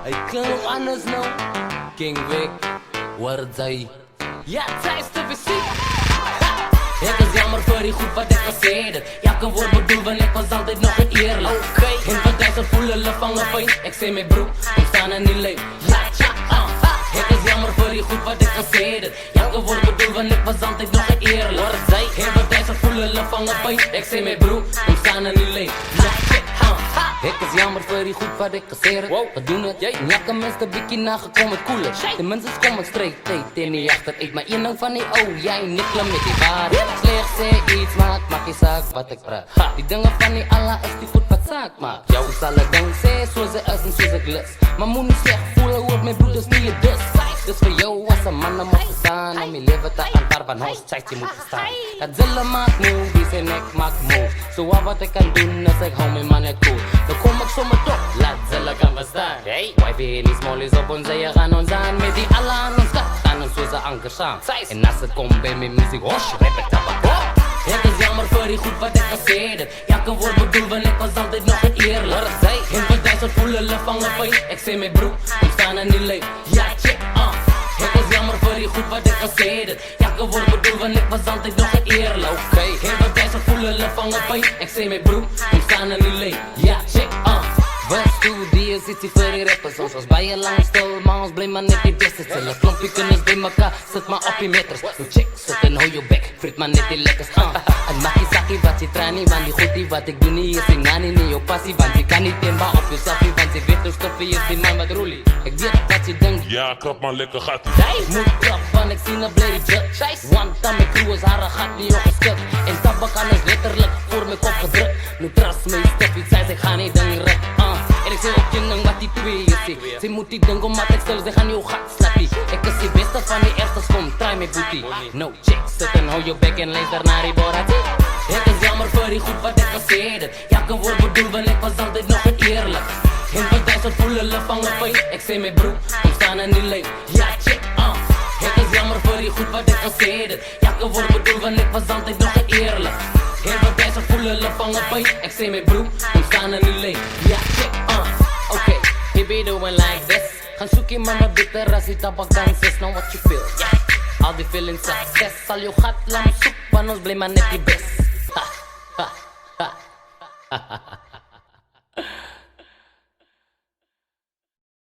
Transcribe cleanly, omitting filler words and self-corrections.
Ik kan nog anders nou. King Vic, Wardzai. Ja, tijd te bezien. Het is jammer voor die goed wat ik gezegd heb. Ja, kan woord bedoel, want ik was altijd nog een eerlijk. In 2000 voelen le vangen pijn. Ik zei mijn broek, ik sta er niet leeg. Ja, tja, het is jammer voor die goed wat ik gezegd heb. Ja, kan woord bedoel, want ik was altijd nog een eerlijk. In 2000 voelen le vangen pijn. Ik zei mijn broek, ik sta er niet leeg. Ja, tja, het is jammer voor die goed wat ik gezegd heb. Wat doen het? Jakke mensen de bikkie nagekomen koelen. De mensen komen straight, in die achter. Ik maar één van die jij nikkel met die waarheid. Slecht zeg iets, maak je zaak wat ik praat. Die dingen van die Allah is die goed wat zaak maakt. Jou is alle dankzij, zoals ze is en zoals ik lust. Maar moet niet slecht voelen, hoort mijn broeders niet je dus. Dus voor jou als een man moet staan. Om je leven te aanpakken van huis, tijd je moet staan. Dat zullen maakt move, die zijn nek maakt move. Zo wat ik kan doen, als ik hou mijn man het cool. Dan kom ik zomaar top, laat zullen kan verstaan. Wij weer die smollies op ons en je gaan ons aan. Met die Allah aan ons kat, aan ons zoals een anker staan. En als het komt bij mijn muziek, hosh, rap ik tabak. Het is jammer voor die goed wat ik gezegd heb. Ja, kan woord bedoel, want ik was altijd nog een eerlijk. In 2000 voelen le vangen pijn. Ik zei mijn broek, ik sta er niet leeg. Ja, check, Het is jammer voor die goed wat ik gezegd heb. Ja, kan woord bedoel, want ik was altijd nog een eerlijk. In 2000 voelen le vangen pijn. Ik zei mijn broek, ik sta er niet leeg. Ja, check, Wat studie zit hier voor die rappers, ons was bij je lang stil, maar ons blijf maar net die beste stillen. Klompje kennis bij elkaar, zet maar op je meters. Nu check, zet en hou je bek, frit maar net die lekkers. En maak je zakkie wat je trani, want die goedie wat ik doe niet is in nani, niet jouw passie. Want je kan niet inbouw op jezelf, want je weet hoe stoffie is die man met roelie. Ik weet wat je denkt. Ja, krap maar lekker gat. Ik moet krap, want ik zie een blade judge. Want dan mijn crew is haar gat niet opgeschud. En tabak aan is letterlijk voor mijn kop gedrukt. Nu trust me, step iets, zij ga niet dan rek. En ik zeg ook je ding wat die twee is. Ze moet die ding omdat ik stel, ze gaan jouw gat slapie. Ik is die beste van die eerste kom, try me booty. No check, zet en hou je bek en luister naar die borati. Het is jammer voor die goed wat ik gezegd heb. Ja, kan woord bedoel, want ik was altijd nog een eerlijk. In 2000 voelen le vangen pijn. Ik zei mijn broek, ik sta er niet leeg. Ja, check, Het is jammer voor die goed wat ik gezegd heb. Ja, kan woord bedoel, want ik was altijd nog een eerlijk. In 2000 voelen le vangen pijn. Ik zei mijn broek, ik sta er niet leeg. Ja, check, Okay, he be doing like this. Gaan zoeken mama bitter als die tabak dans is. Know what you feel, yeah. Al die feelings success. Al je gat lam zoek, want ons blijf maar net die best.